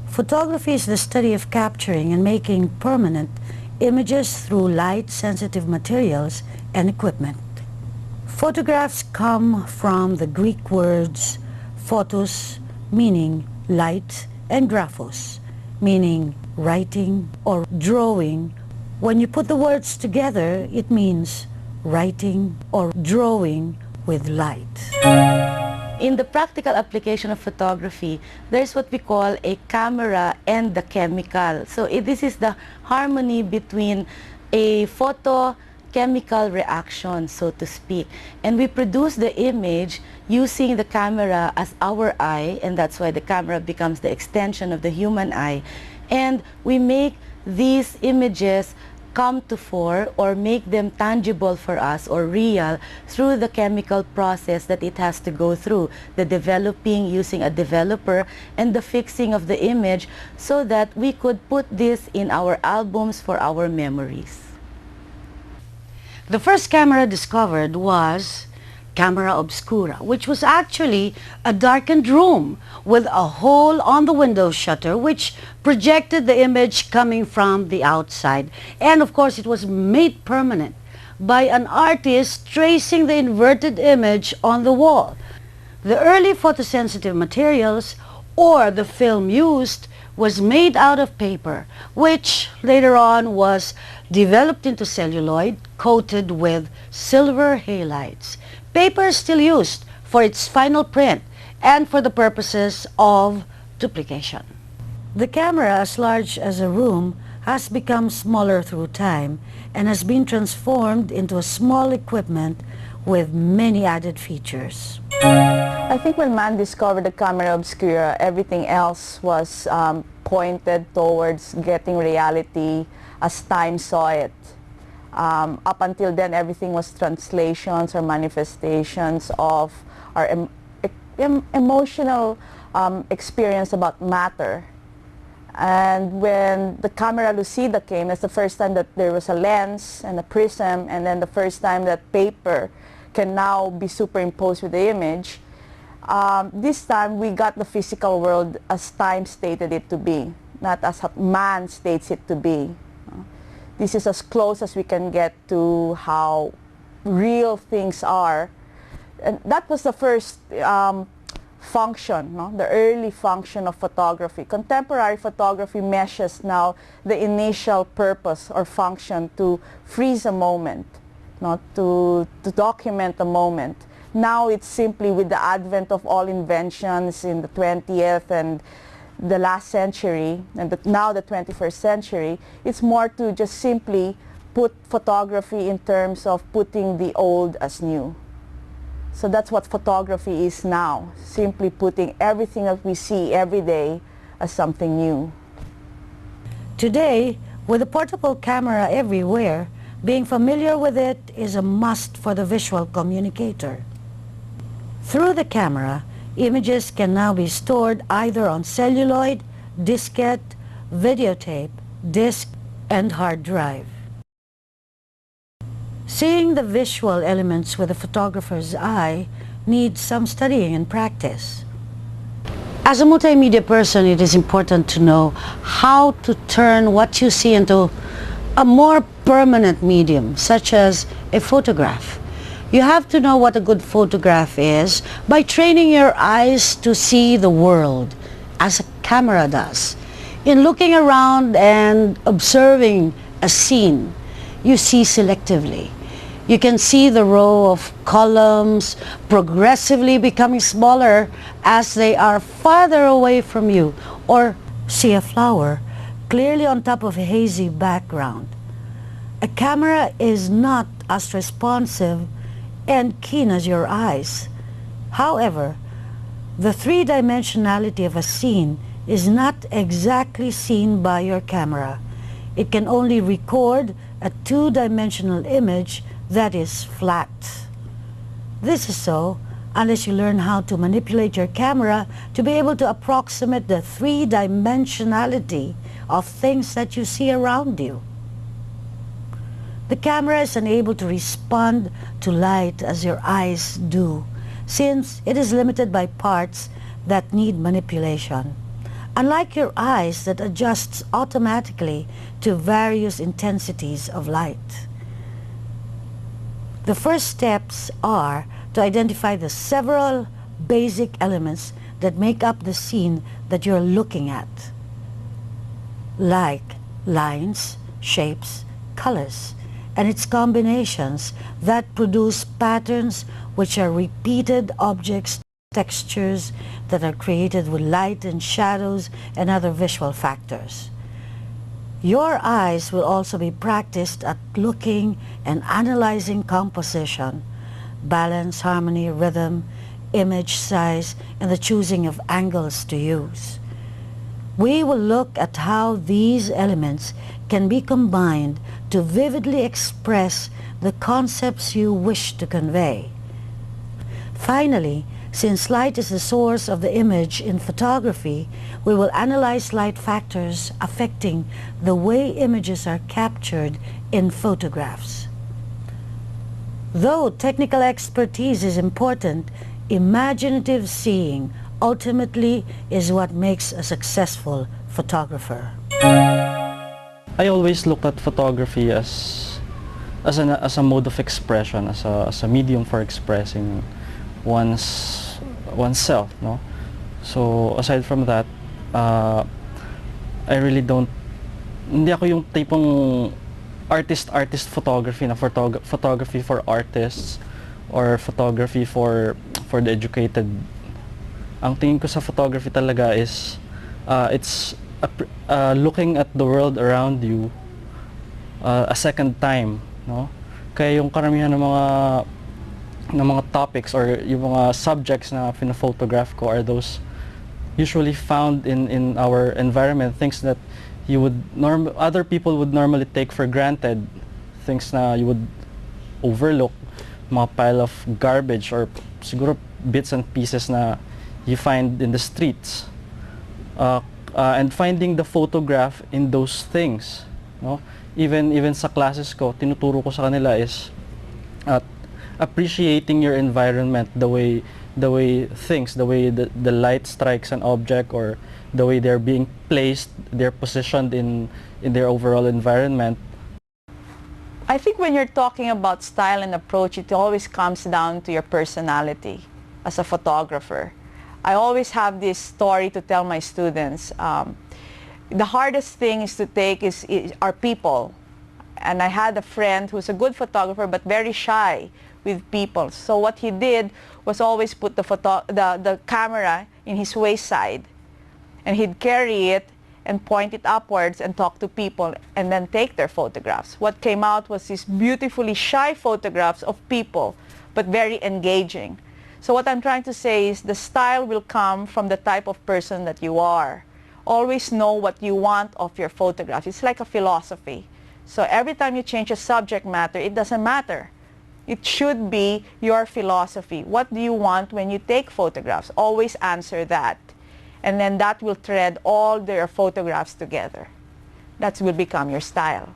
Photography is the study of capturing and making permanent images through light-sensitive materials and equipment. Photographs come from the Greek words photos, meaning light, and graphos, meaning writing or drawing. When you put the words together, it means writing or drawing with light. In the practical application of photography, there's what we call a camera and the chemical. So this is the harmony between a photochemical reaction, so to speak. And we produce the image using the camera as our eye, and that's why the camera becomes the extension of the human eye. And we make these images come to fore or make them tangible for us or real through the chemical process that it has to go through, the developing using a developer and the fixing of the image so that we could put this in our albums for our memories. The first camera discovered was camera obscura, which was actually a darkened room with a hole on the window shutter which projected the image coming from the outside. And of course it was made permanent by an artist tracing the inverted image on the wall. The early photosensitive materials or the film used was made out of paper, which later on was developed into celluloid coated with silver halides. Paper is still used for its final print and for the purposes of duplication. The camera, as large as a room, has become smaller through time and has been transformed into a small equipment with many added features. I think when man discovered the camera obscura, everything else was pointed towards getting reality as time saw it. Up until then, everything was translations or manifestations of our emotional experience about matter. And when the camera lucida came, that's the first time that there was a lens and a prism, and then the first time that paper can now be superimposed with the image. This time we got the physical world as time stated it to be, not as man states it to be. This is as close as we can get to how real things are. And that was the first function, no? The early function of photography. Contemporary photography meshes now the initial purpose or function to freeze a moment, no? to document a moment. Now it's simply with the advent of all inventions in the 20th and the last century, and now the 21st century, it's more to just simply put photography in terms of putting the old as new. So that's what photography is now, simply putting everything that we see every day as something new. Today, with a portable camera everywhere, being familiar with it is a must for the visual communicator. Through the camera, images can now be stored either on celluloid, diskette, videotape, disc, and hard drive. Seeing the visual elements with a photographer's eye needs some studying and practice. As a multimedia person, it is important to know how to turn what you see into a more permanent medium, such as a photograph. You have to know what a good photograph is by training your eyes to see the world as a camera does. In looking around and observing a scene, you see selectively. You can see the row of columns progressively becoming smaller as they are farther away from you, or see a flower clearly on top of a hazy background. A camera is not as responsive and keen as your eyes. However, the three-dimensionality of a scene is not exactly seen by your camera. It can only record a two-dimensional image that is flat. This is so unless you learn how to manipulate your camera to be able to approximate the three-dimensionality of things that you see around you. The camera is unable to respond to light as your eyes do, since it is limited by parts that need manipulation. Unlike your eyes that adjusts automatically to various intensities of light. The first steps are to identify the several basic elements that make up the scene that you're looking at, like lines, shapes, colors, and its combinations that produce patterns which are repeated objects, textures that are created with light and shadows and other visual factors. Your eyes will also be practiced at looking and analyzing composition, balance, harmony, rhythm, image size, and the choosing of angles to use. We will look at how these elements can be combined to vividly express the concepts you wish to convey. Finally, since light is the source of the image in photography, we will analyze light factors affecting the way images are captured in photographs. Though technical expertise is important, imaginative seeing ultimately is what makes a successful photographer. I always look at photography as a mode of expression, as a medium for expressing oneself, no? So aside from that, I really hindi ako yung tipong artist photography na photography for artists or photography for the educated. Ang tingin ko sa photography talaga is it's looking at the world around you a second time, no? Kaya yung karamihan ng mga topics or yung mga subjects na pina-photograph ko are those usually found in our environment, things that other people would normally take for granted, things na you would overlook, mga pile of garbage or siguro bits and pieces na you find in the streets, and finding the photograph in those things, no? Even sa classes ko, tinuturo ko sa kanila is appreciating your environment, the way the light strikes an object, or the way they're being placed, they're positioned in their overall environment. I think when you're talking about style and approach, it always comes down to your personality as a photographer. I always have this story to tell my students. The hardest thing is to take are people. And I had a friend who's a good photographer but very shy with people. So what he did was always put the camera in his waist side, and he'd carry it and point it upwards and talk to people and then take their photographs. What came out was these beautifully shy photographs of people, but very engaging. So what I'm trying to say is the style will come from the type of person that you are. Always know what you want of your photograph. It's like a philosophy. So every time you change a subject matter, it doesn't matter. It should be your philosophy. What do you want when you take photographs? Always answer that. And then that will thread all their photographs together. That will become your style.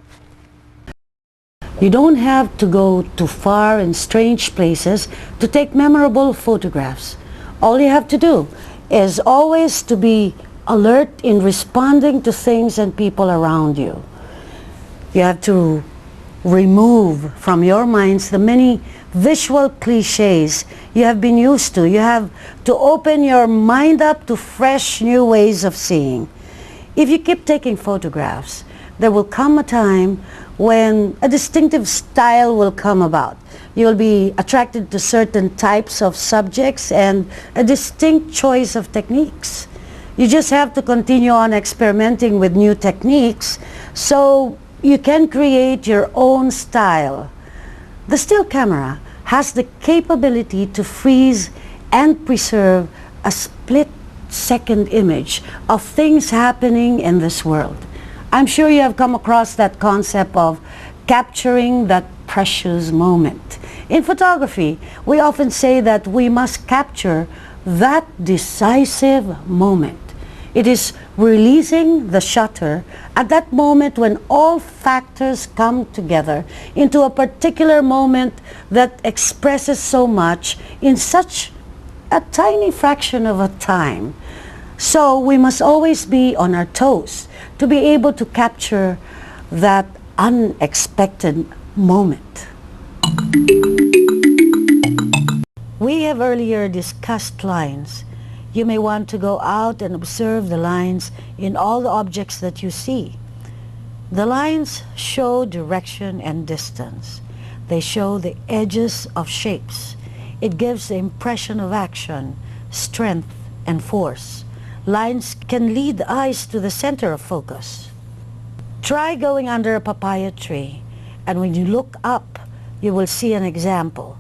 You don't have to go to far and strange places to take memorable photographs. All you have to do is always to be alert in responding to things and people around you. You have to remove from your minds the many visual cliches you have been used to. You have to open your mind up to fresh new ways of seeing. If you keep taking photographs, there will come a time when a distinctive style will come about. You'll be attracted to certain types of subjects and a distinct choice of techniques. You just have to continue on experimenting with new techniques so you can create your own style. The still camera has the capability to freeze and preserve a split-second image of things happening in this world. I'm sure you have come across that concept of capturing that precious moment. In photography, we often say that we must capture that decisive moment. It is releasing the shutter at that moment when all factors come together into a particular moment that expresses so much in such a tiny fraction of a time. So we must always be on our toes to be able to capture that unexpected moment. We have earlier discussed lines. You may want to go out and observe the lines in all the objects that you see. The lines show direction and distance. They show the edges of shapes. It gives the impression of action, strength, and force. Lines can lead the eyes to the center of focus. Try going under a papaya tree, and when you look up, you will see an example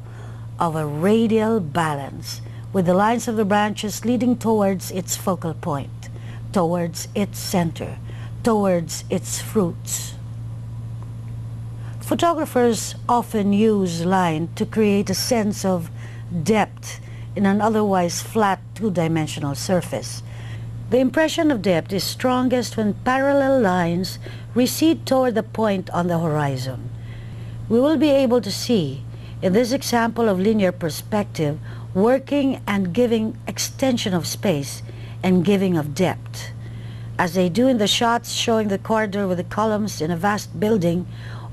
of a radial balance with the lines of the branches leading towards its focal point, towards its center, towards its fruits. Photographers often use line to create a sense of depth in an otherwise flat two-dimensional surface. The impression of depth is strongest when parallel lines recede toward the point on the horizon. We will be able to see, in this example of linear perspective, working and giving extension of space and giving of depth, as they do in the shots showing the corridor with the columns in a vast building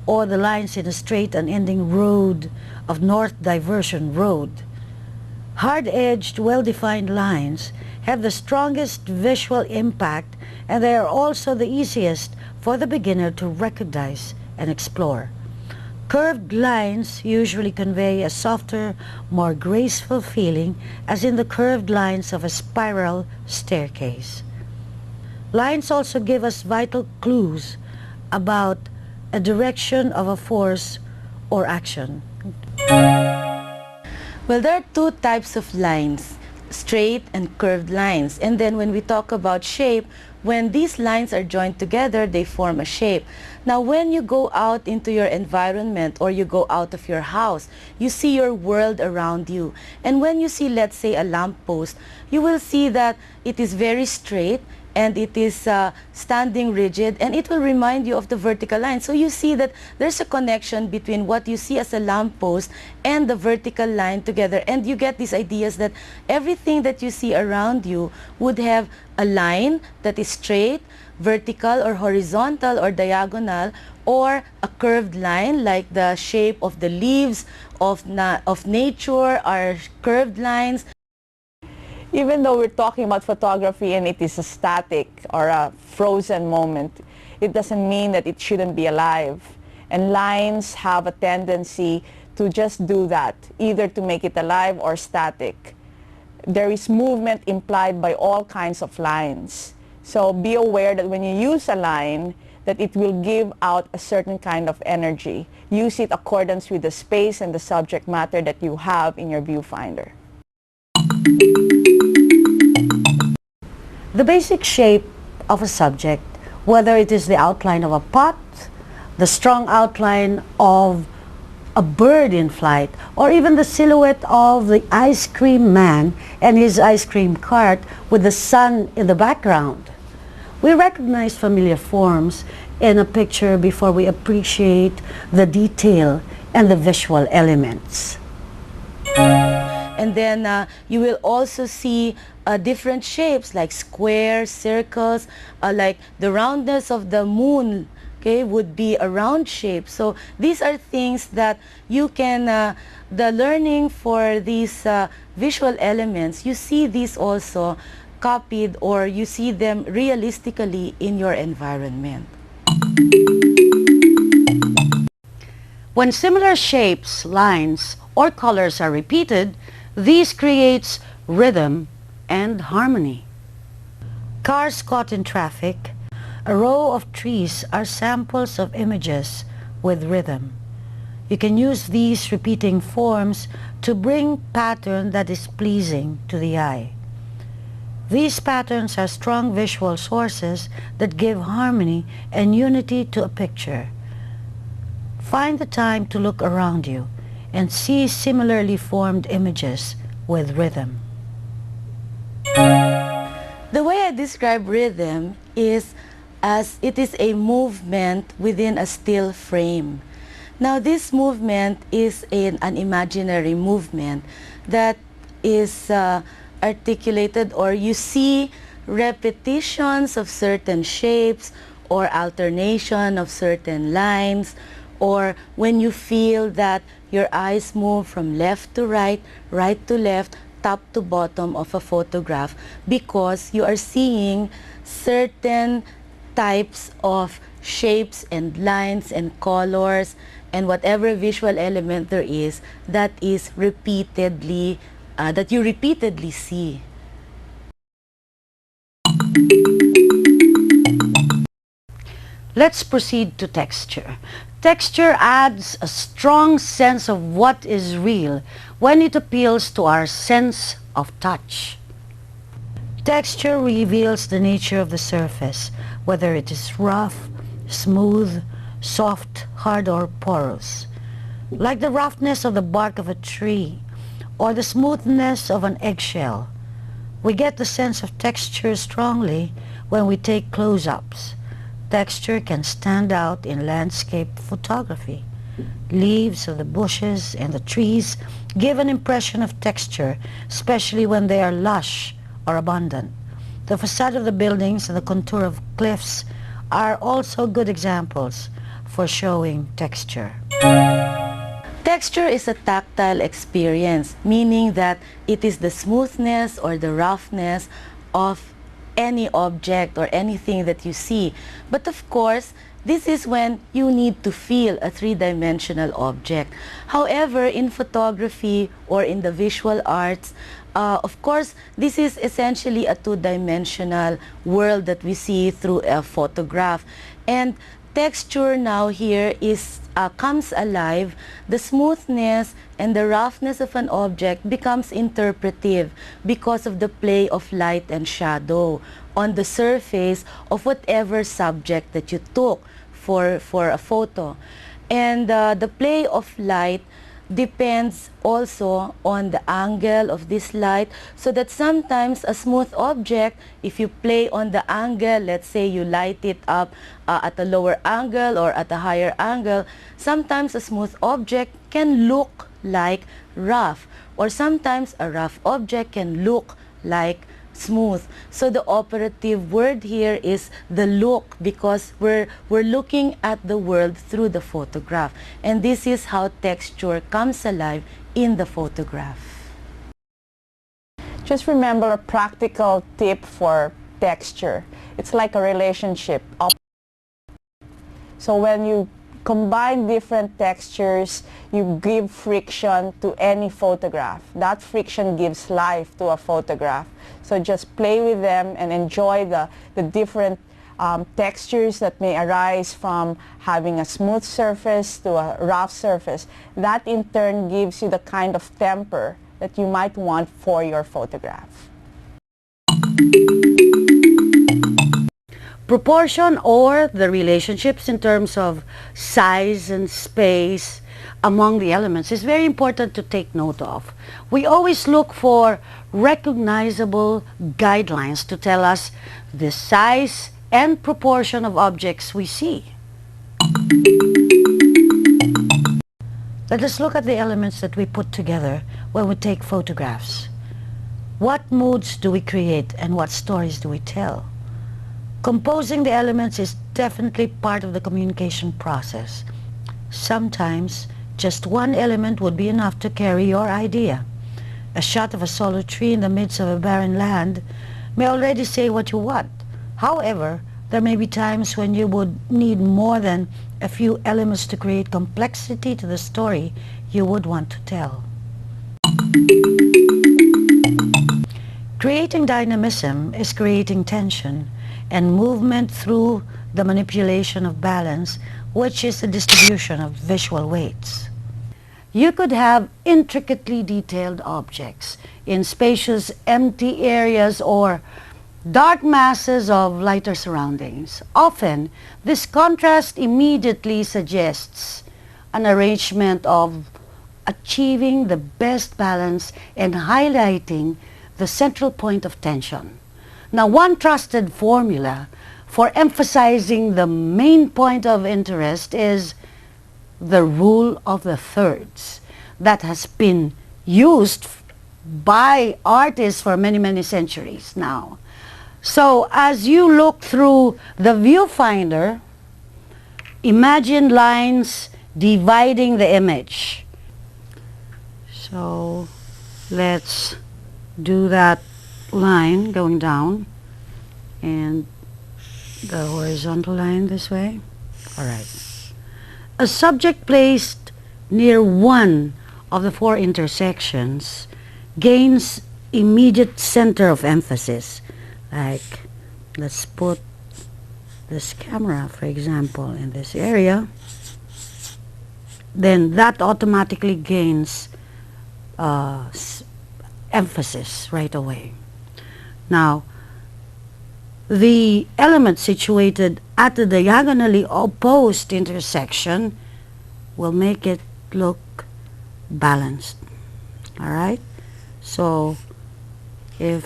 or the lines in a straight unending road of North Diversion Road. Hard-edged, well-defined lines have the strongest visual impact, and they are also the easiest for the beginner to recognize and explore. Curved lines usually convey a softer, more graceful feeling, as in the curved lines of a spiral staircase. Lines also give us vital clues about a direction of a force or action. Well, there are two types of lines, straight and curved lines. And then when we talk about shape, when these lines are joined together, they form a shape. Now, when you go out into your environment or you go out of your house, you see your world around you. And when you see, let's say, a lamppost, you will see that it is very straight and it is standing rigid, and it will remind you of the vertical line. So you see that there's a connection between what you see as a lamppost and the vertical line together, and you get these ideas that everything that you see around you would have a line that is straight, vertical or horizontal or diagonal, or a curved line like the shape of the leaves of nature are curved lines. Even though we're talking about photography and it is a static or a frozen moment, it doesn't mean that it shouldn't be alive. And lines have a tendency to just do that, either to make it alive or static. There is movement implied by all kinds of lines. So be aware that when you use a line, that it will give out a certain kind of energy. Use it accordance with the space and the subject matter that you have in your viewfinder. The basic shape of a subject, whether it is the outline of a pot, the strong outline of a bird in flight, or even the silhouette of the ice cream man and his ice cream cart with the sun in the background. We recognize familiar forms in a picture before we appreciate the detail and the visual elements. And then you will also see different shapes like squares, circles, like the roundness of the moon, okay, would be a round shape. So these are things that you can, the learning for these visual elements, you see these also copied or you see them realistically in your environment. When similar shapes, lines, or colors are repeated, these creates rhythm and harmony. Cars caught in traffic, a row of trees are samples of images with rhythm. You can use these repeating forms to bring pattern that is pleasing to the eye. These patterns are strong visual sources that give harmony and unity to a picture. Find the time to look around you and see similarly formed images with rhythm. The way I describe rhythm is as it is a movement within a still frame. Now this movement is an imaginary movement that is articulated, or you see repetitions of certain shapes or alternation of certain lines, or when you feel that your eyes move from left to right, right to left, top to bottom of a photograph, because you are seeing certain types of shapes and lines and colors and whatever visual element there is that is repeatedly that you repeatedly see. Let's proceed to texture. Texture adds a strong sense of what is real when it appeals to our sense of touch. Texture reveals the nature of the surface, whether it is rough, smooth, soft, hard, or porous. Like the roughness of the bark of a tree or the smoothness of an eggshell, we get the sense of texture strongly when we take close-ups. Texture can stand out in landscape photography. Leaves of the bushes and the trees give an impression of texture, especially when they are lush or abundant. The facade of the buildings and the contour of cliffs are also good examples for showing texture. Texture is a tactile experience, meaning that it is the smoothness or the roughness of any object or anything that you see. But of course, this is when you need to feel a three-dimensional object. However, in photography or in the visual arts, of course, this is essentially a two-dimensional world that we see through a photograph. And texture now here is comes alive. The smoothness and the roughness of an object becomes interpretive because of the play of light and shadow on the surface of whatever subject that you took for a photo. And the play of light depends also on the angle of this light, so that sometimes a smooth object, if you play on the angle, let's say you light it up at a lower angle or at a higher angle, sometimes a smooth object can look like rough, or sometimes a rough object can look like smooth. So the operative word here is the look, because we're looking at the world through the photograph, and this is how texture comes alive in the photograph. Just remember a practical tip for texture. It's like a relationship. So when you combine different textures, you give friction to any photograph. That friction gives life to a photograph. So just play with them and enjoy the different textures that may arise from having a smooth surface to a rough surface. That in turn gives you the kind of temper that you might want for your photograph. Proportion, or the relationships in terms of size and space among the elements, is very important to take note of. We always look for recognizable guidelines to tell us the size and proportion of objects we see. Let us look at the elements that we put together when we take photographs. What moods do we create and what stories do we tell? Composing the elements is definitely part of the communication process. Sometimes just one element would be enough to carry your idea. A shot of a solo tree in the midst of a barren land may already say what you want. However, there may be times when you would need more than a few elements to create complexity to the story you would want to tell. Creating dynamism is creating tension and movement through the manipulation of balance, which is the distribution of visual weights. You could have intricately detailed objects in spacious empty areas or dark masses of lighter surroundings. Often, this contrast immediately suggests an arrangement of achieving the best balance and highlighting the central point of tension. Now, one trusted formula for emphasizing the main point of interest is the rule of the thirds that has been used by artists for many, many centuries now. So as you look through the viewfinder, imagine lines dividing the image. So let's do that line going down and the horizontal line this way. All right. A subject placed near one of the four intersections gains immediate center of emphasis. Like, let's put this camera, for example, in this area. Then that automatically gains emphasis right away. Now, the element situated at the diagonally opposed intersection will make it look balanced. All right? So, all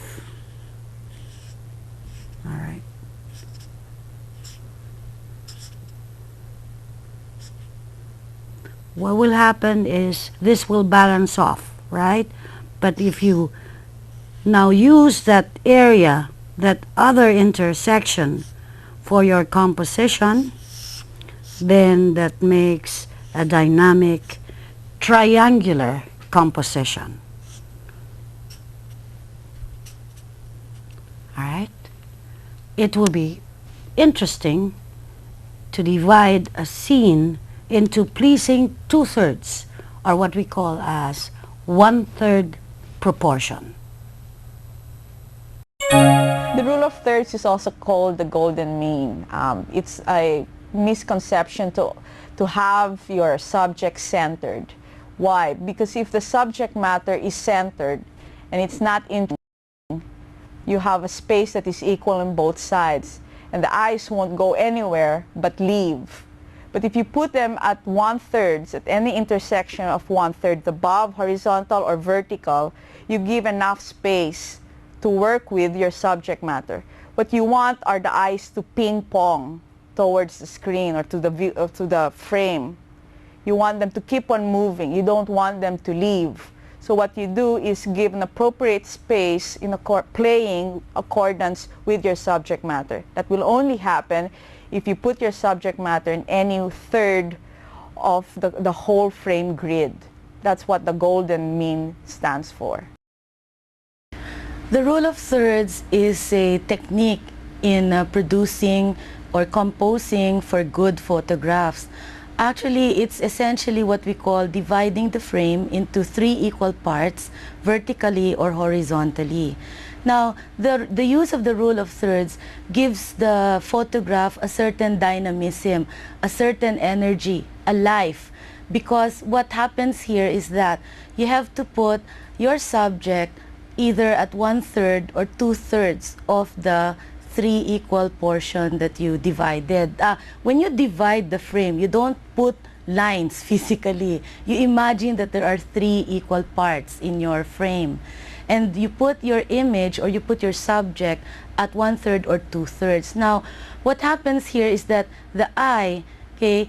right. What will happen is this will balance off, right? But if you now use that area, that other intersection for your composition, then that makes a dynamic triangular composition. All right? It will be interesting to divide a scene into pleasing 2/3, or what we call as 1/3 proportion. The rule of thirds is also called the golden mean. It's a misconception to have your subject centered. Why? Because if the subject matter is centered and it's not in, you have a space that is equal on both sides, and the eyes won't go anywhere but leave. But if you put them at 1/3, at any intersection of 1/3, above, horizontal, or vertical, you give enough space to work with your subject matter. What you want are the eyes to ping pong towards the screen or to the view, or to the frame. You want them to keep on moving. You don't want them to leave. So what you do is give an appropriate space in playing accordance with your subject matter. That will only happen if you put your subject matter in any third of the whole frame grid. That's what the golden mean stands for. The rule of thirds is a technique in producing or composing for good photographs. Actually, it's essentially what we call dividing the frame into 3 equal parts, vertically or horizontally. Now, the use of the rule of thirds gives the photograph a certain dynamism, a certain energy, a life. Because what happens here is that you have to put your subject either at 1/3 or 2/3 of the 3 equal portion that you divided. When you divide the frame, you don't put lines physically. You imagine that there are 3 equal parts in your frame. And you put your image or you put your subject at 1/3 or 2/3. Now, what happens here is that the eye, okay,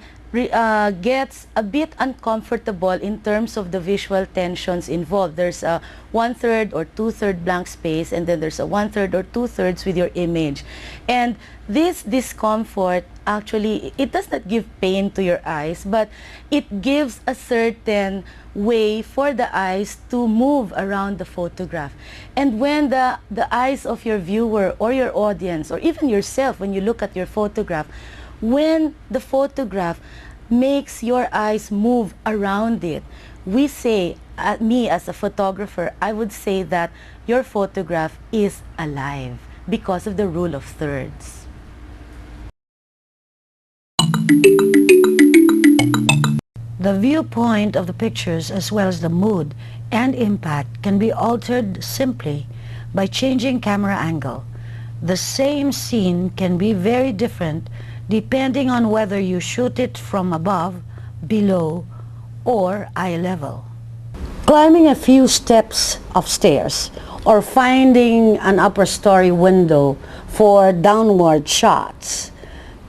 gets a bit uncomfortable in terms of the visual tensions involved. There's a 1/3 or 2/3 blank space, and then there's a 1/3 or 2/3 with your image. And this discomfort, actually, it does not give pain to your eyes, but it gives a certain way for the eyes to move around the photograph. And when the eyes of your viewer or your audience, or even yourself, when you look at your photograph, when the photograph makes your eyes move around it, we say, me as a photographer, I would say that your photograph is alive because of the rule of thirds. The viewpoint of the pictures, as well as the mood and impact, can be altered simply by changing camera angle. The same scene can be very different depending on whether you shoot it from above, below, or eye level. Climbing a few steps of stairs or finding an upper story window for downward shots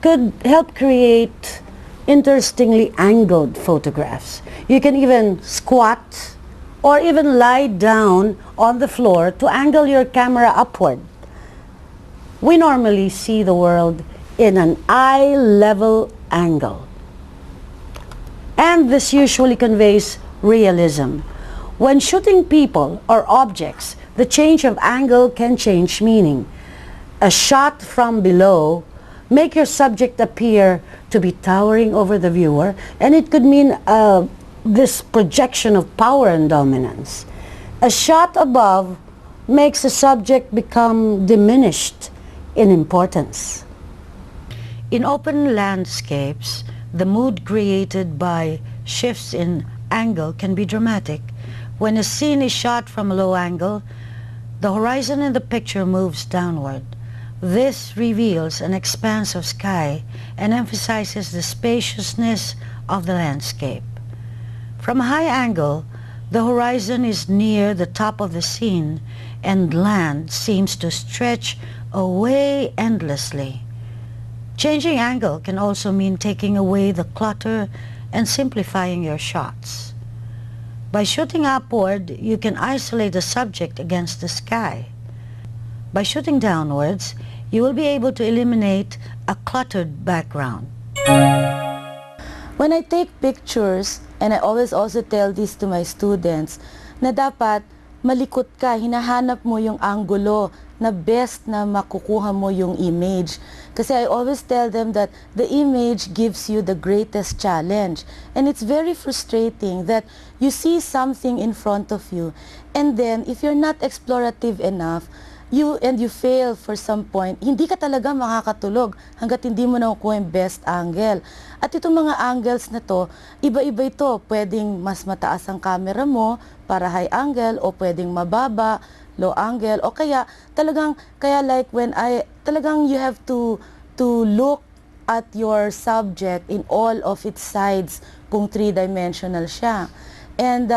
could help create interestingly angled photographs. You can even squat or even lie down on the floor to angle your camera upward. We normally see the world in an eye-level angle. And this usually conveys realism. When shooting people or objects, the change of angle can change meaning. A shot from below make your subject appear to be towering over the viewer, and it could mean this projection of power and dominance. A shot above makes the subject become diminished in importance. In open landscapes, the mood created by shifts in angle can be dramatic. When a scene is shot from a low angle, the horizon in the picture moves downward. This reveals an expanse of sky and emphasizes the spaciousness of the landscape. From a high angle, the horizon is near the top of the scene, and land seems to stretch away endlessly. Changing angle can also mean taking away the clutter and simplifying your shots. By shooting upward, you can isolate the subject against the sky. By shooting downwards, you will be able to eliminate a cluttered background. When I take pictures, and I always also tell this to my students, na dapat malikot ka, hinahanap mo yung anggulo na best na makukuha mo yung image. Kasi I always tell them that the image gives you the greatest challenge. And it's very frustrating that you see something in front of you, and then if you're not explorative enough, you fail for some point, hindi ka talaga makakatulog hanggat hindi mo nakukuha yung best angle. At itong mga angles na to, iba-iba ito. Pwedeng mas mataas ang camera mo para high angle, o pwedeng mababa, low angle, o kaya talagang, talagang you have to look at your subject in all of its sides kung three-dimensional siya. And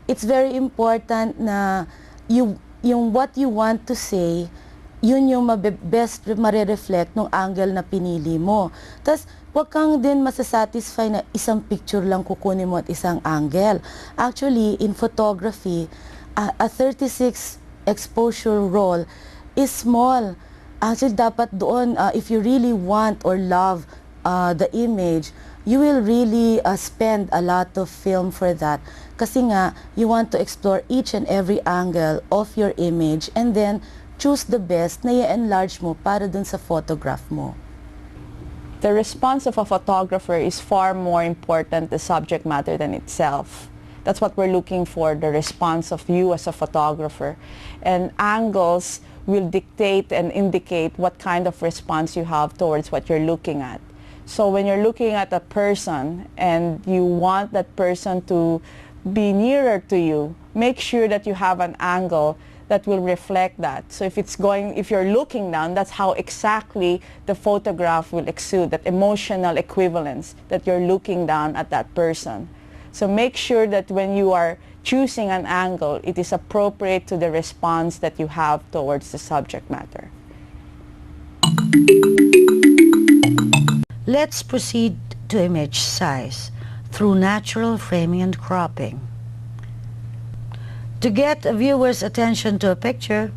it's very important na yung what you want to say, yun yung best marereflect ng angle na pinili mo. Tapos, huwag kang din masasatisfy na isang picture lang kukunin mo at isang angle. Actually, in photography, a 36 exposure roll is small. Actually, dapat doon, if you really want or love the image, you will really spend a lot of film for that. Kasi nga, you want to explore each and every angle of your image, and then choose the best na i-enlarge mo para dun sa photograph mo. The response of a photographer is far more important the subject matter than itself. That's what we're looking for, the response of you as a photographer. And angles will dictate and indicate what kind of response you have towards what you're looking at. So when you're looking at a person and you want that person to be nearer to you, make sure that you have an angle that will reflect that. So if you're looking down, that's how exactly the photograph will exude, that emotional equivalence, that you're looking down at that person. So make sure that when you are choosing an angle, it is appropriate to the response that you have towards the subject matter. Let's proceed to image size through natural framing and cropping. To get a viewer's attention to a picture,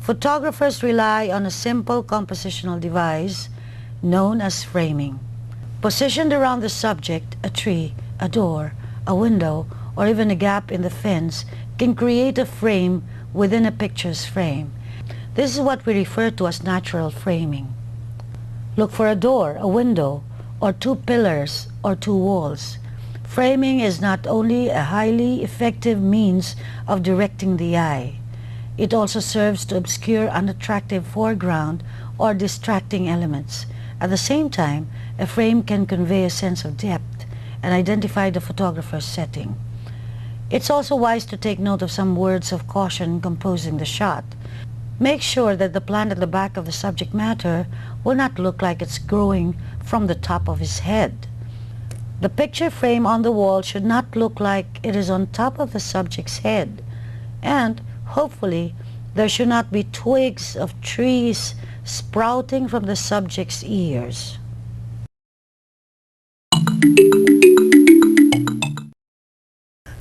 photographers rely on a simple compositional device known as framing. Positioned around the subject, a tree, a door, a window, or even a gap in the fence can create a frame within a picture's frame. This is what we refer to as natural framing. Look for a door, a window, or two pillars or two walls. Framing is not only a highly effective means of directing the eye, it also serves to obscure unattractive foreground or distracting elements. At the same time, a frame can convey a sense of depth and identify the photographer's setting. It's also wise to take note of some words of caution composing the shot. Make sure that the plant at the back of the subject matter will not look like it's growing from the top of his head. The picture frame on the wall should not look like it is on top of the subject's head. And, hopefully, there should not be twigs of trees sprouting from the subject's ears.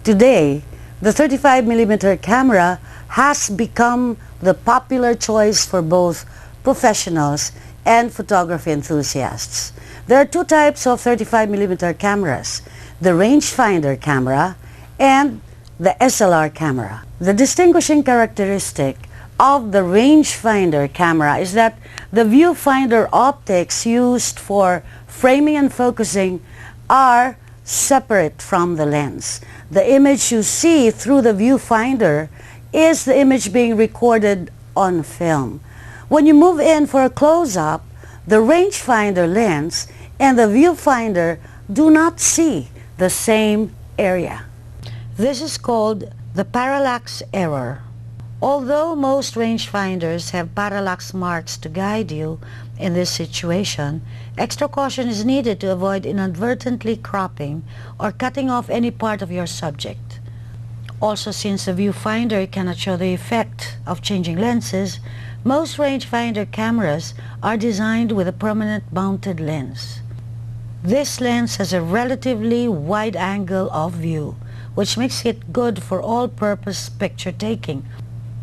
Today, The 35mm camera has become the popular choice for both professionals and photography enthusiasts. There are two types of 35mm cameras, the rangefinder camera and the SLR camera. The distinguishing characteristic of the rangefinder camera is that the viewfinder optics used for framing and focusing are separate from the lens. The image you see through the viewfinder is the image being recorded on film. When you move in for a close-up, the rangefinder lens and the viewfinder do not see the same area. This is called the parallax error. Although most rangefinders have parallax marks to guide you in this situation, extra caution is needed to avoid inadvertently cropping or cutting off any part of your subject. Also, since the viewfinder cannot show the effect of changing lenses, most rangefinder cameras are designed with a permanent mounted lens. This lens has a relatively wide angle of view, which makes it good for all-purpose picture taking,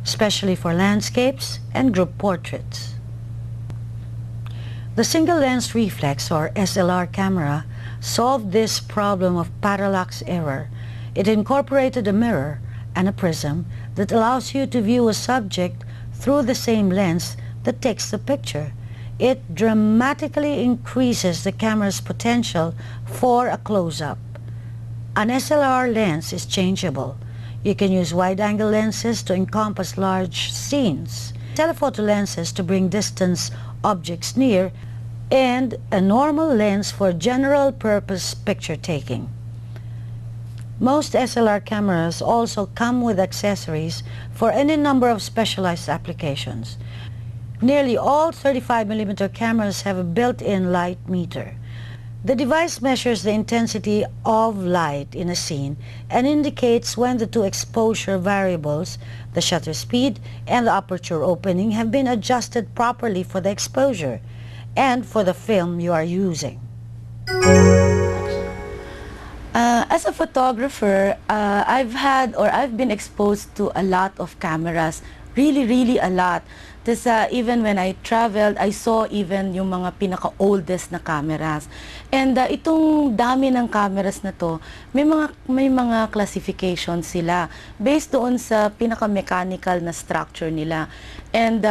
especially for landscapes and group portraits. The single lens reflex or SLR camera solved this problem of parallax error. It incorporated a mirror and a prism that allows you to view a subject through the same lens that takes the picture. It dramatically increases the camera's potential for a close-up. An SLR lens is changeable. You can use wide-angle lenses to encompass large scenes, telephoto lenses to bring distance objects near, and a normal lens for general-purpose picture taking. Most SLR cameras also come with accessories for any number of specialized applications. Nearly all 35mm cameras have a built-in light meter. The device measures the intensity of light in a scene and indicates when the two exposure variables, the shutter speed and the aperture opening, have been adjusted properly for the exposure and for the film you are using. As a photographer, I've been exposed to a lot of cameras, really a lot. Tapos even when I traveled, I saw even yung mga pinaka-oldest na cameras. And itong dami ng cameras na to, may mga classifications sila based doon sa pinaka-mechanical na structure nila. And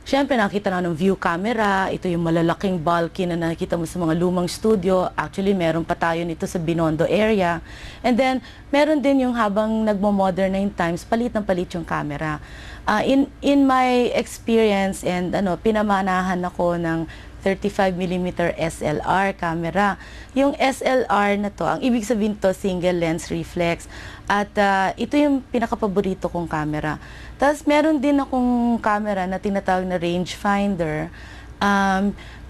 syempre nakita na ng view camera, ito yung malalaking bulky na nakita mo sa mga lumang studio. Actually, meron pa tayo nito sa Binondo area. And then, meron din yung habang nagmo-modernize times, palit ng palit yung camera. In my experience and pinamanahan ako ng 35mm SLR camera. Yung SLR na to, ang ibig sabihin to, single lens reflex. At ito yung pinakapaborito kong camera. Tapos meron din akong camera na tinatawag na rangefinder.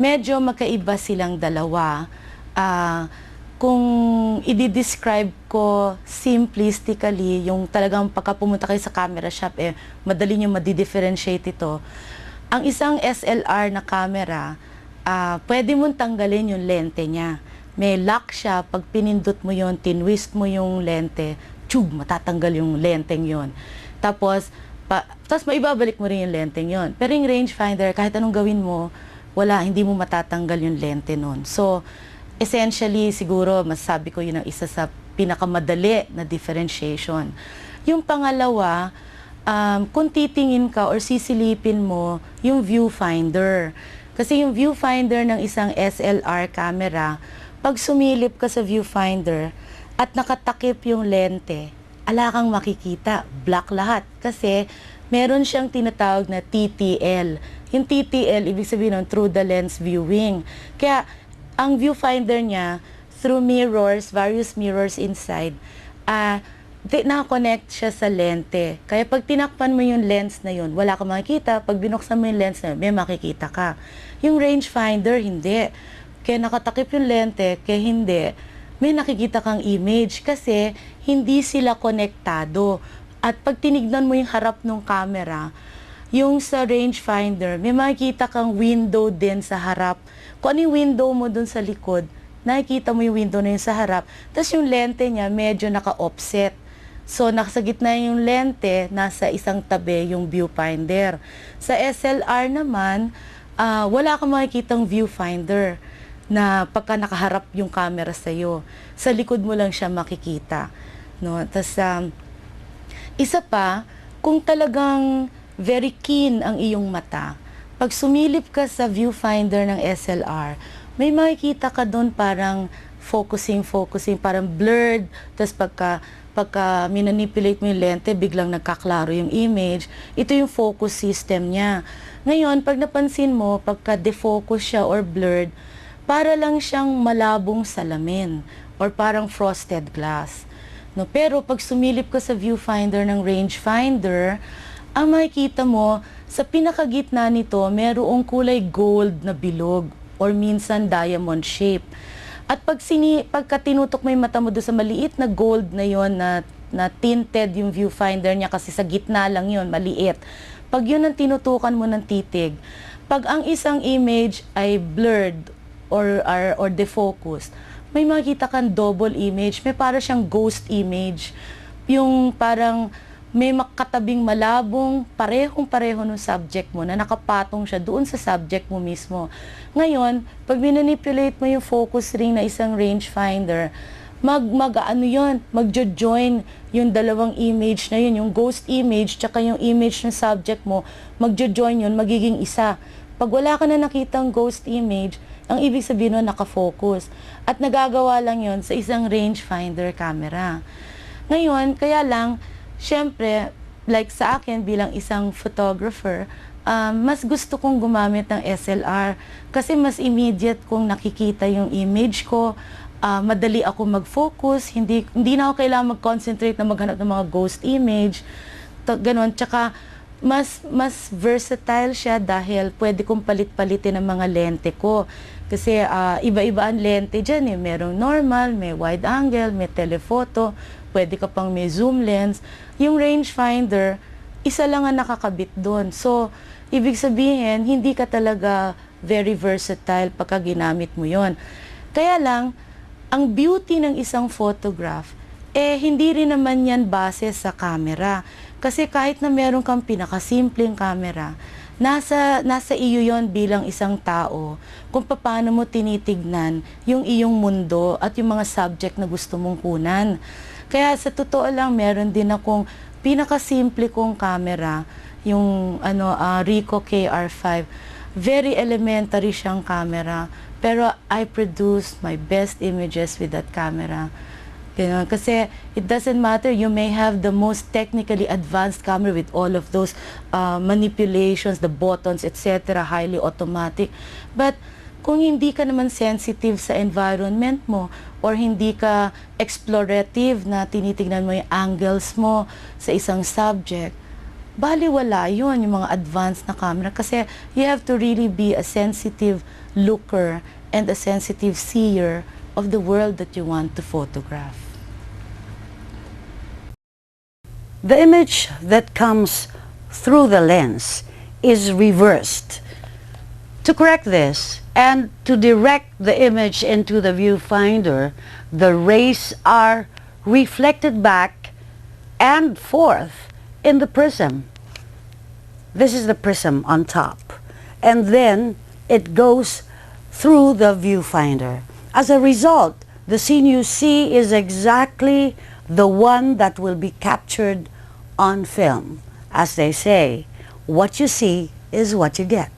Medyo magkaiba silang dalawa. Kung i-describe ko simplistically, yung talagang pagka pumunta kayo sa camera shop, madali nyo madi-differentiate ito. Ang isang SLR na camera, pwede mong tanggalin yung lente niya. May lock siya, pag pinindot mo yon, tinwist mo yung lente, matatanggal yung lenteng yon. Tapos maibabalik mo rin yung lenteng yon. Pero yung rangefinder, kahit anong gawin mo, hindi mo matatanggal yung lente nun. So, essentially, siguro, masasabi ko yun ang isa sa pinakamadali na differentiation. Yung pangalawa, kung titingin ka or sisilipin mo yung viewfinder. Kasi yung viewfinder ng isang SLR camera, pag sumilip ka sa viewfinder at nakatakip yung lente, ala kang makikita, black lahat. Kasi meron siyang tinatawag na TTL. Yung TTL, ibig sabihin nun, through the lens viewing. Kaya, ang viewfinder niya, through mirrors, various mirrors inside, nakakonect siya sa lente. Kaya pag tinakpan mo yung lens na yun, wala kang makikita. Pag binuksan mo yung lens na yun, may makikita ka. Yung rangefinder, hindi. Kaya nakatakip yung lente, kaya hindi. May nakikita kang image kasi hindi sila konektado. At pag tinignan mo yung harap ng camera, yung sa rangefinder, may makikita kang window din sa harap. Kung ano yung window mo dun sa likod, nakikita mo yung window na yun sa harap. Tapos yung lente niya medyo naka-offset. So, nasa gitna yung lente, nasa isang tabi yung viewfinder. Sa SLR naman, wala kang makikitang viewfinder na pagka nakaharap yung camera sa'yo. Sa likod mo lang siya makikita. No? Tas, isa pa, kung talagang very keen ang iyong mata, pag sumilip ka sa viewfinder ng SLR, may makikita ka doon parang focusing, parang blurred. Tapos pagka minanipulate mo yung lente, biglang nagkaklaro yung image. Ito yung focus system niya. Ngayon, pag napansin mo, pagka defocus siya or blurred, para lang siyang malabong salamin or parang frosted glass. No, pero pag sumilip ka sa viewfinder ng rangefinder, ang makikita mo, sa pinakagitna nito, merong kulay gold na bilog or minsan diamond shape. At pagka tinutok mo yung mata mo doon sa maliit na gold na yon na tinted yung viewfinder niya kasi sa gitna lang yon maliit. Pag yun ang tinutukan mo ng titig, pag ang isang image ay blurred or defocused, may makita kang double image, may para siyang ghost image. Yung parang may makatabing malabong, parehong-pareho ng subject mo na nakapatong siya doon sa subject mo mismo. Ngayon, pag minanipulate mo yung focus ring na isang rangefinder, magjo-join yung dalawang image na yun, yung ghost image tsaka yung image ng subject mo, magjo-join yun, magiging isa. Pag wala ka na nakitang ghost image, ang ibig sabihin nun nakafocus. At nagagawa lang yon sa isang rangefinder camera. Ngayon, kaya lang, syempre, like sa akin bilang isang photographer, mas gusto kong gumamit ng SLR kasi mas immediate kong nakikita yung image ko, madali ako mag-focus, hindi na ako kailangan mag-concentrate na maghanap ng mga ghost image, ganon. Tsaka, mas versatile siya dahil pwede kong palit-palitin ang mga lente ko. Kasi iba-iba ang lente dyan eh. Merong normal, may wide angle, may telephoto, pwede ka pang may zoom lens. Yung rangefinder, isa lang ang nakakabit doon. So, ibig sabihin, hindi ka talaga very versatile pagka ginamit mo yon. Kaya lang, ang beauty ng isang photograph, hindi rin naman yan base sa camera. Kasi kahit na meron kang pinakasimpleng camera, nasa iyo yon bilang isang tao kung paano mo tinitignan yung iyong mundo at yung mga subject na gusto mong kunan. Kaya sa totoo lang, meron din akong pinakasimple kong camera, yung Ricoh KR5. Very elementary siyang camera, pero I produced my best images with that camera. Kasi it doesn't matter, you may have the most technically advanced camera with all of those manipulations, the buttons, etc., highly automatic. But kung hindi ka naman sensitive sa environment mo or hindi ka explorative na tinitignan mo yung angles mo sa isang subject, baliwala yun, yung mga advanced na camera. Kasi you have to really be a sensitive looker and a sensitive seer of the world that you want to photograph. The image that comes through the lens is reversed. To correct this and to direct the image into the viewfinder, the rays are reflected back and forth in the prism. This is the prism on top. And then it goes through the viewfinder. As a result, the scene you see is exactly the one that will be captured on film. As they say, what you see is what you get.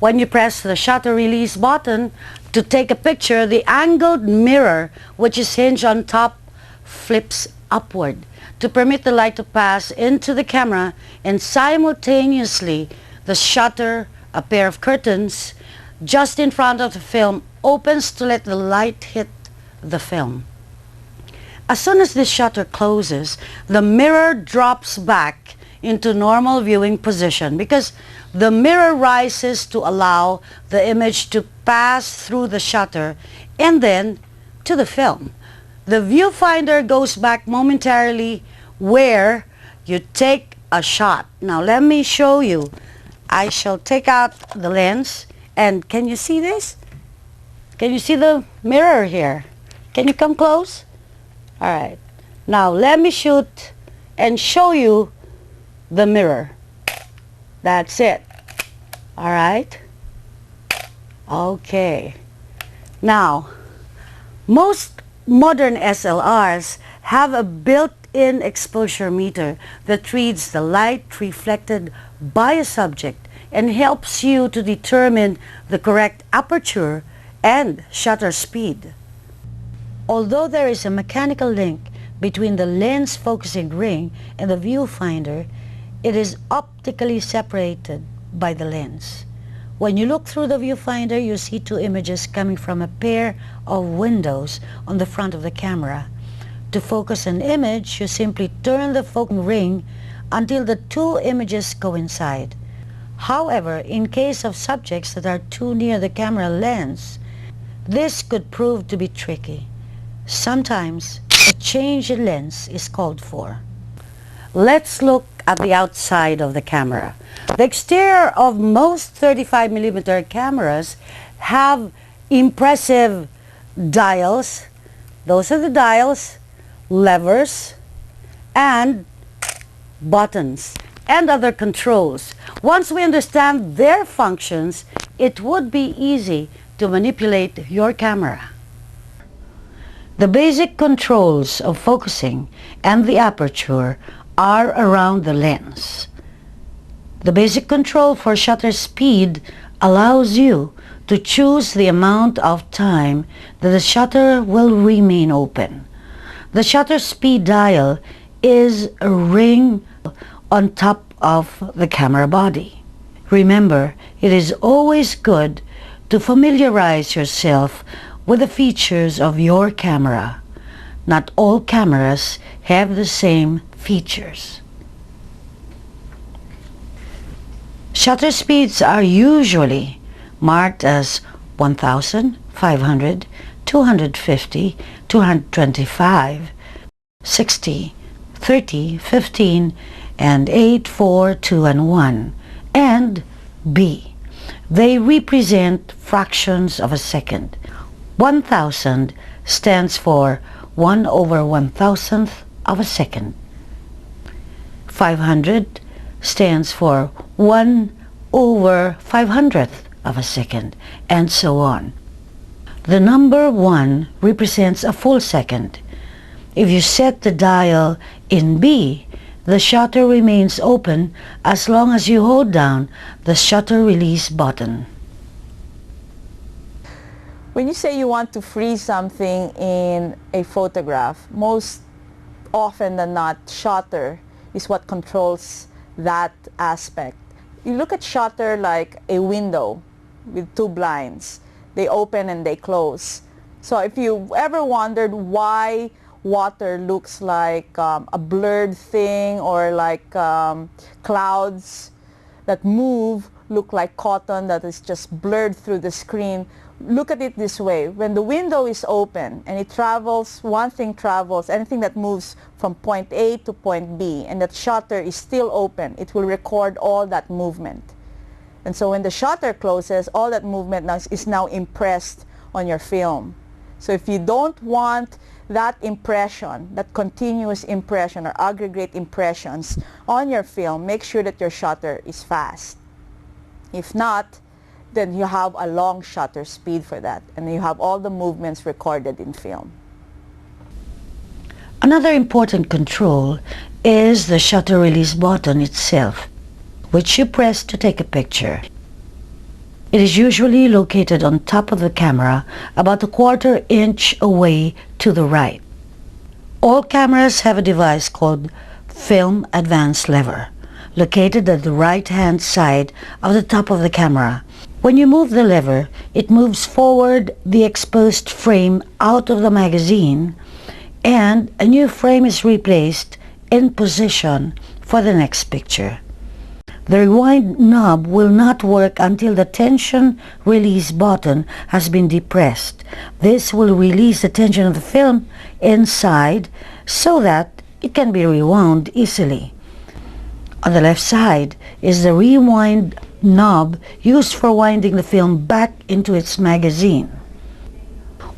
When you press the shutter release button to take a picture, the angled mirror, which is hinged on top, flips upward to permit the light to pass into the camera, and simultaneously the shutter, a pair of curtains, just in front of the film, opens to let the light hit the film. As soon as this shutter closes, the mirror drops back into normal viewing position because the mirror rises to allow the image to pass through the shutter and then to the film. The viewfinder goes back momentarily where you take a shot. Now let me show you. I shall take out the lens, and can you see this? Can you see the mirror here? Can you come close? All right. Now let me shoot and show you the mirror. That's it. All right. Okay. Now, most modern SLRs have a built-in exposure meter that reads the light reflected by a subject and helps you to determine the correct aperture and shutter speed. Although there is a mechanical link between the lens focusing ring and the viewfinder, it is optically separated by the lens. When you look through the viewfinder, you see two images coming from a pair of windows on the front of the camera. To focus an image, you simply turn the focusing ring until the two images coincide. However, in case of subjects that are too near the camera lens, this could prove to be tricky. Sometimes a change in lens is called for. Let's look at the outside of the camera. The exterior of most 35mm cameras have impressive dials. Those are the dials, levers, and buttons, and other controls. Once we understand their functions, it would be easy to manipulate your camera. The basic controls of focusing and the aperture are around the lens. The basic control for shutter speed allows you to choose the amount of time that the shutter will remain open. The shutter speed dial is a ring on top of the camera body. Remember, it is always good to familiarize yourself with the features of your camera. Not all cameras have the same features. Shutter speeds are usually marked as 1000, 500, 250, 225, 60, 30, 15, and 8, 4, 2, and 1, and B. They represent fractions of a second. 1000 stands for 1/1000th of a second. 500 stands for 1/500th of a second, and so on. The number 1 represents a full second. If you set the dial in B, the shutter remains open as long as you hold down the shutter release button. When you say you want to freeze something in a photograph, most often than not, shutter is what controls that aspect. You look at shutter like a window with two blinds. They open and they close. So if you ever wondered why water looks like a blurred thing, or like clouds that move look like cotton that is just blurred through the screen, look at it this way. When the window is open and it travels, one thing travels, anything that moves from point A to point B, and that shutter is still open, it will record all that movement. And so when the shutter closes, all that movement is now impressed on your film. So if you don't want that impression, that continuous impression or aggregate impressions on your film, make sure that your shutter is fast. If not, then you have a long shutter speed for that, and you have all the movements recorded in film. Another important control is the shutter release button itself, which you press to take a picture. It is usually located on top of the camera, about a 1/4 inch away to the right. All cameras have a device called Film Advance Lever, located at the right-hand side of the top of the camera. When you move the lever, it moves forward the exposed frame out of the magazine, and a new frame is replaced in position for the next picture. The rewind knob will not work until the tension release button has been depressed. This will release the tension of the film inside so that it can be rewound easily. On the left side is the rewind knob used for winding the film back into its magazine.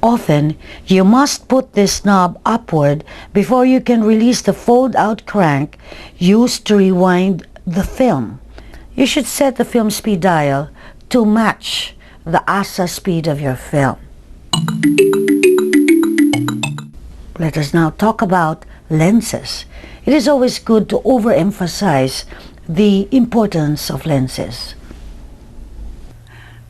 Often, you must put this knob upward before you can release the fold-out crank used to rewind the film. You should set the film speed dial to match the ASA speed of your film. Let us now talk about lenses. It is always good to overemphasize the importance of lenses.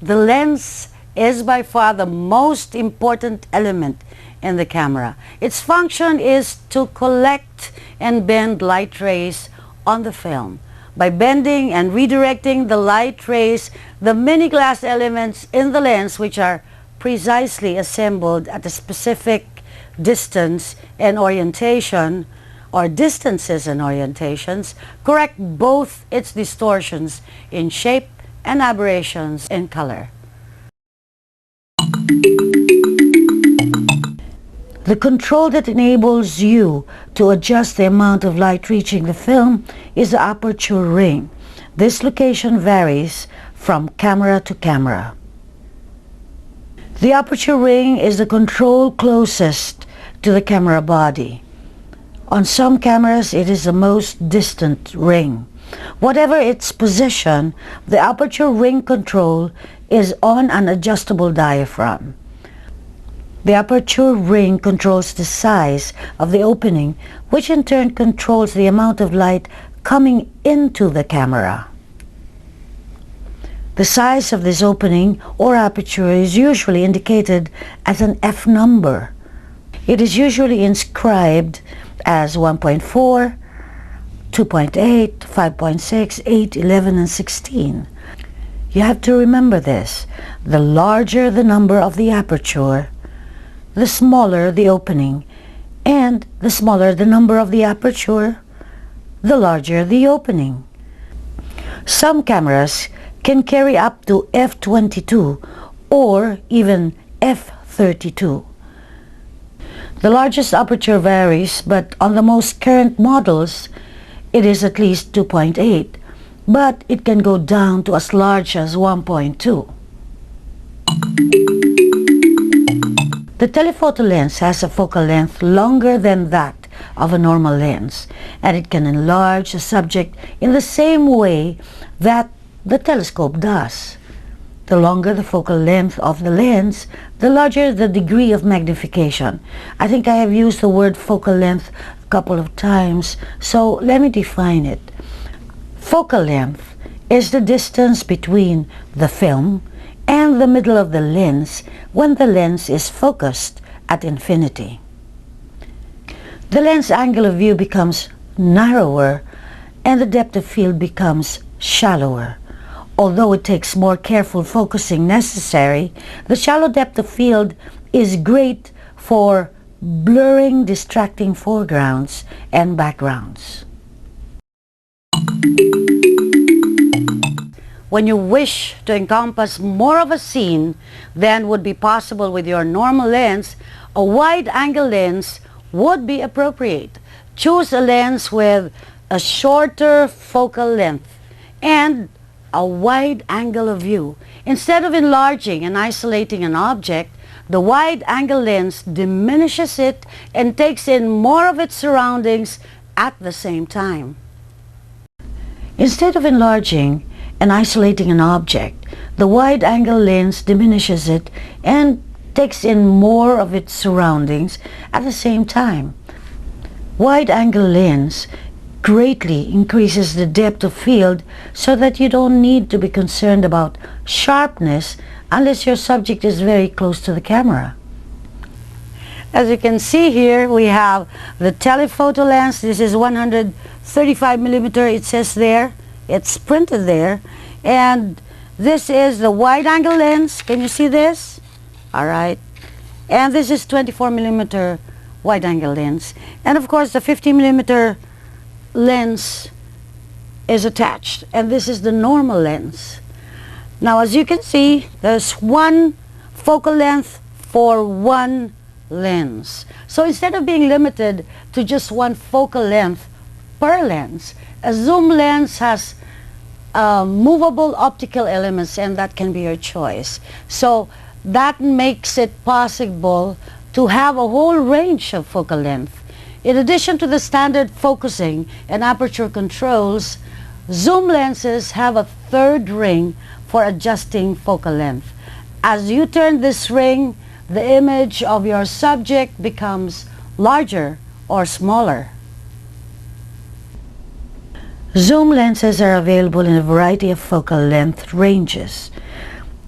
The lens is by far the most important element in the camera. Its function is to collect and bend light rays on the film. By bending and redirecting the light rays, the many glass elements in the lens, which are precisely assembled at a specific distance and orientation, or distances and orientations, correct both its distortions in shape and aberrations in color. The control that enables you to adjust the amount of light reaching the film is the aperture ring. This location varies from camera to camera. The aperture ring is the control closest to the camera body. On some cameras, it is the most distant ring. Whatever its position, the aperture ring control is on an adjustable diaphragm. The aperture ring controls the size of the opening, which in turn controls the amount of light coming into the camera. The size of this opening or aperture is usually indicated as an F number. It is usually inscribed as 1.4, 2.8, 5.6, 8, 11, and 16. You have to remember this. The larger the number of the aperture, the smaller the opening, and the smaller the number of the aperture, the larger the opening. Some cameras can carry up to f22 or even f32. The largest aperture varies, but on the most current models, it is at least 2.8, but it can go down to as large as 1.2. The telephoto lens has a focal length longer than that of a normal lens, and it can enlarge a subject in the same way that the telescope does. The longer the focal length of the lens, the larger the degree of magnification. I think I have used the word focal length a couple of times, so let me define it. Focal length is the distance between the film and the middle of the lens when the lens is focused at infinity. The lens angle of view becomes narrower and the depth of field becomes shallower. Although it takes more careful focusing necessary, the shallow depth of field is great for blurring distracting foregrounds and backgrounds. When you wish to encompass more of a scene than would be possible with your normal lens, a wide-angle lens would be appropriate. Choose a lens with a shorter focal length and a wide angle of view. Instead of enlarging and isolating an object, the wide-angle lens diminishes it and takes in more of its surroundings at the same time. Instead of enlarging and isolating an object, the wide-angle lens diminishes it and takes in more of its surroundings at the same time. Wide-angle lens greatly increases the depth of field so that you don't need to be concerned about sharpness unless your subject is very close to the camera. As you can see here, we have the telephoto lens. This is 135 millimeter. It says there. It's printed there. And this is the wide-angle lens. Can you see this? All right. And this is 24 millimeter wide-angle lens. And of course, the 50 millimeter lens is attached. And this is the normal lens. Now, as you can see, there's one focal length for one lens. So instead of being limited to just one focal length per lens, a zoom lens has movable optical elements, and that can be your choice. So That makes it possible to have a whole range of focal length. In addition to the standard focusing and aperture controls, zoom lenses have a third ring for adjusting focal length. As you turn this ring, the image of your subject becomes larger or smaller. Zoom lenses are available in a variety of focal length ranges.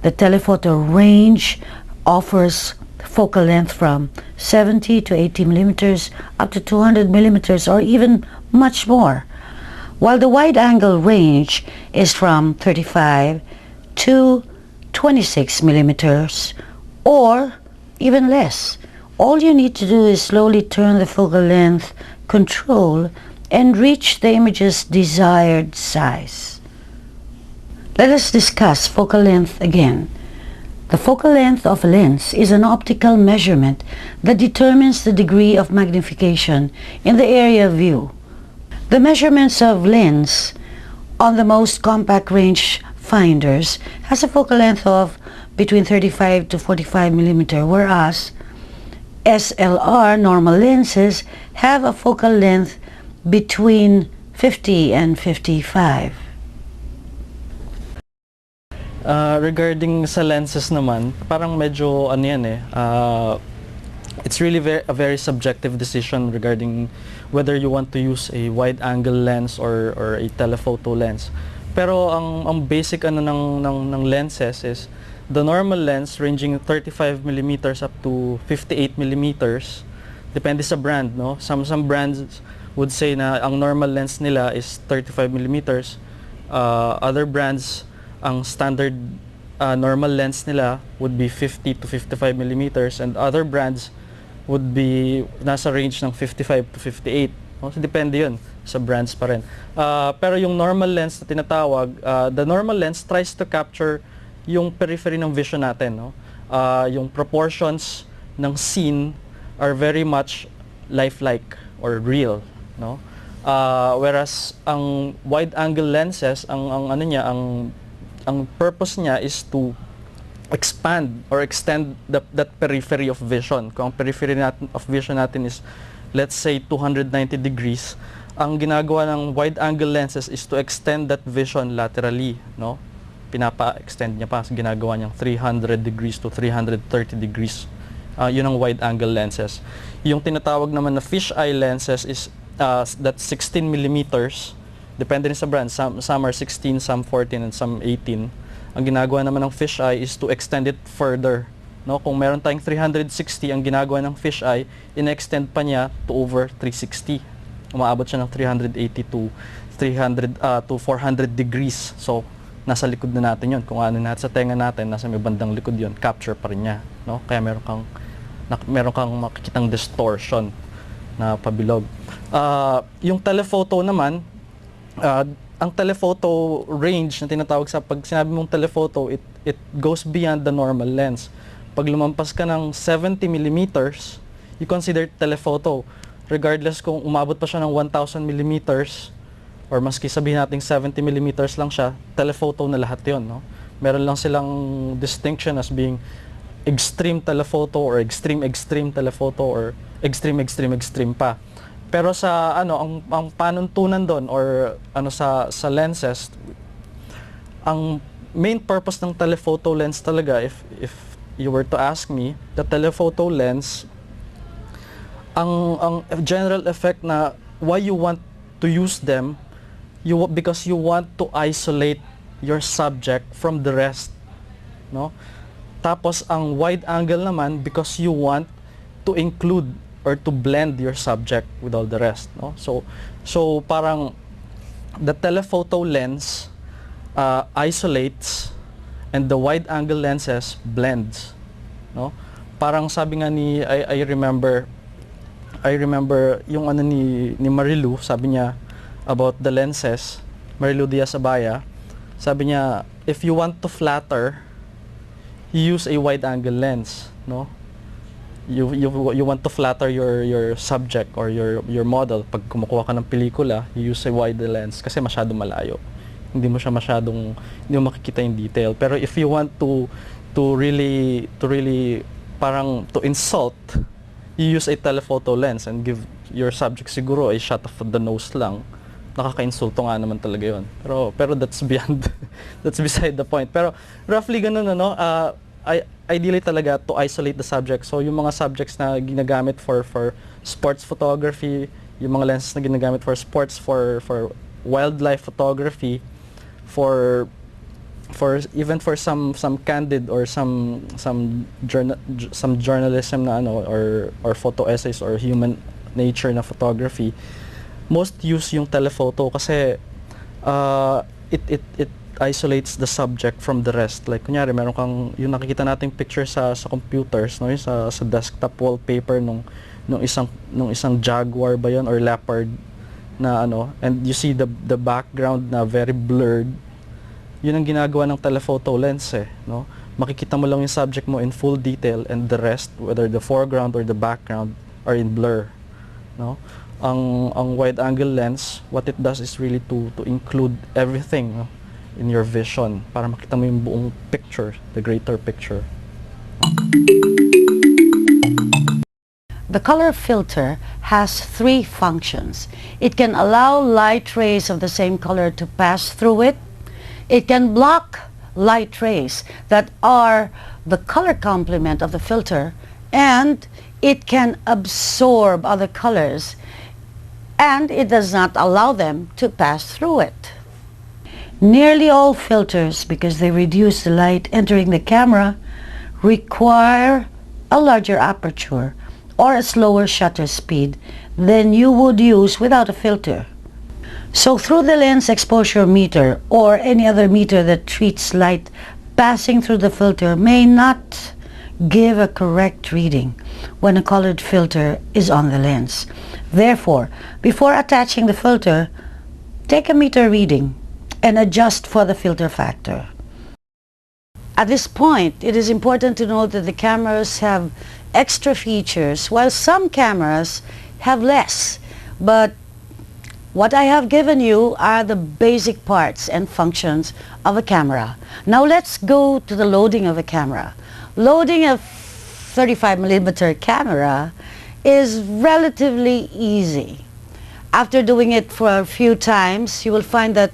The telephoto range offers focal length from 70 to 80 millimeters up to 200 millimeters or even much more, while the wide-angle range is from 35 to 26 millimeters or even less. All you need to do is slowly turn the focal length control and reach the image's desired size. Let us discuss focal length again. The focal length of a lens is an optical measurement that determines the degree of magnification in the area of view. The measurements of lens on the most compact range finders has a focal length of between 35 to 45 millimeter, whereas SLR normal lenses have a focal length between 50 and 55. Regarding sa lenses naman, parang medyo ano yan it's really a very subjective decision regarding whether you want to use a wide angle lens or a telephoto lens. Pero ang basic ano ng lenses is the normal lens ranging 35 millimeters up to 58 millimeters. Depende sa brand, no? Some brands would say na ang normal lens nila is 35 millimeters. Other brands, ang standard normal lens nila would be 50 to 55 millimeters, and other brands would be nasa range ng 55 to 58. No? So depende yun sa brands pa rin. Pero yung normal lens na tinatawag, the normal lens tries to capture yung periphery ng vision natin. No? Yung proportions ng scene are very much lifelike or real. No? Whereas ang wide angle lenses, ang ano niya, ang purpose niya is to expand or extend that periphery of vision. Kung ang periphery of vision natin is, let's say, 290 degrees, ang ginagawa ng wide angle lenses is to extend that vision laterally, no? Pinapa-extend niya pa, ginagawa niyang 300 degrees to 330 degrees. Yun ang wide angle lenses. Yung tinatawag naman na fisheye lenses is that's 16 millimeters. Depende rin sa brand. Some are 16, some 14, and some 18. Ang ginagawa naman ng fisheye is to extend it further. No? Kung meron tayong 360, ang ginagawa ng fisheye, in-extend pa niya to over 360. Umaabot siya ng 380 to 400 degrees. So, nasa likod na natin yun. Kung ano natin sa tenga natin, nasa may bandang likod yun, capture pa rin niya. No? Kaya meron kang makikitang distortion na pabilog. Yung telephoto naman, ang telephoto range na tinatawag, sa pag sinabi mong telephoto, it goes beyond the normal lens. Pag lumampas ka ng 70 millimeters, you consider telephoto. Regardless kung umabot pa siya ng 1,000 millimeters, or maski sabihin natin 70 millimeters lang siya, telephoto na lahat yun. No? Meron lang silang distinction as being extreme telephoto or extreme telephoto or extreme pa. Pero sa ang panuntunan doon or sa lenses, ang main purpose ng telephoto lens talaga, if you were to ask me, the telephoto lens, ang general effect na why you want to use them, because you want to isolate your subject from the rest, no? Tapos ang wide angle naman, because you want to include or to blend your subject with all the rest, no? So parang the telephoto lens isolates and the wide angle lenses blends, no? Parang sabi nga ni I remember yung ni Marilu, sabi niya about the lenses, Marilu Diaz-Abaya, sabi niya, if you want to flatter, you use a wide angle lens, no? You want to flatter your subject or your model. Pag kumukuha ka ng pelikula, you use a wide lens kasi masyadong malayo. Hindi mo makikita yung detail. Pero if you want to to really parang to insult, you use a telephoto lens and give your subject siguro a shot of the nose lang. Nakaka-insulto nga naman talaga yun. Pero that's beyond, that's beside the point. Pero roughly ganun, ano, ideally talaga to isolate the subject. So yung mga subjects na ginagamit for sports photography, yung mga lenses na ginagamit for sports, for wildlife photography, for even for some candid or some journalism na ano, or photo essays or human nature na photography, most use yung telephoto kasi it isolates the subject from the rest. Like kunyari meron kang yung nakikita nating picture sa computers, no, yung sa desktop wallpaper nung isang jaguar ba yun or leopard na ano, and you see the background na very blurred. Yun ang ginagawa ng telephoto lens, eh, no? Makikita mo lang yung subject mo in full detail and the rest, whether the foreground or the background, are in blur, no? Ang wide angle lens, what it does is really to include everything, no, in your vision para makita mo yung buong picture, the greater picture. The color filter has three functions. It can allow light rays of the same color to pass through it. It can block light rays that are the color complement of the filter, and it can absorb other colors, and it does not allow them to pass through it. Nearly all filters, because they reduce the light entering the camera, require a larger aperture or a slower shutter speed than you would use without a filter. So through the lens exposure meter or any other meter that treats light passing through the filter may not give a correct reading when a colored filter is on the lens. Therefore, before attaching the filter, take a meter reading and adjust for the filter factor. At this point, it is important to note that the cameras have extra features while some cameras have less. But what I have given you are the basic parts and functions of a camera. Now let's go to the loading of a camera. Loading a 35mm camera is relatively easy. After doing it for a few times, you will find that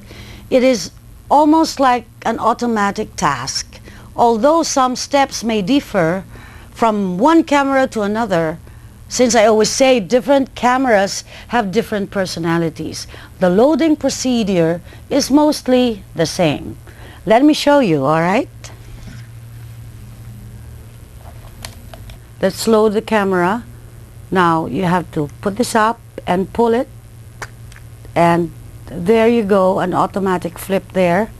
it is almost like an automatic task. Although some steps may differ from one camera to another, since I always say different cameras have different personalities, the loading procedure is mostly the same. Let me show you, all right? Let's load the camera. Now you have to put this up and pull it, and there you go, an automatic flip there.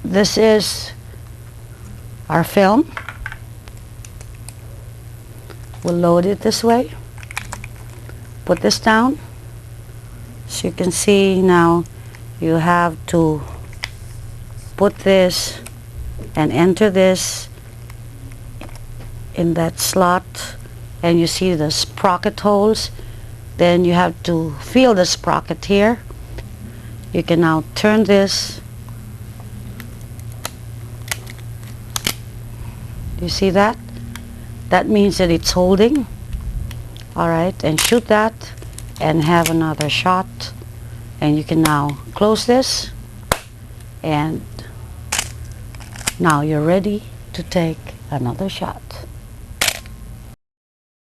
This is our film. We'll load it this way. Put this down. So you can see now you have to put this and enter this in that slot, and you see the sprocket holes. Then you have to feel the sprocket here. You can now turn this. You see that? That means that it's holding. All right, and shoot that and have another shot. And you can now close this, and now you're ready to take another shot.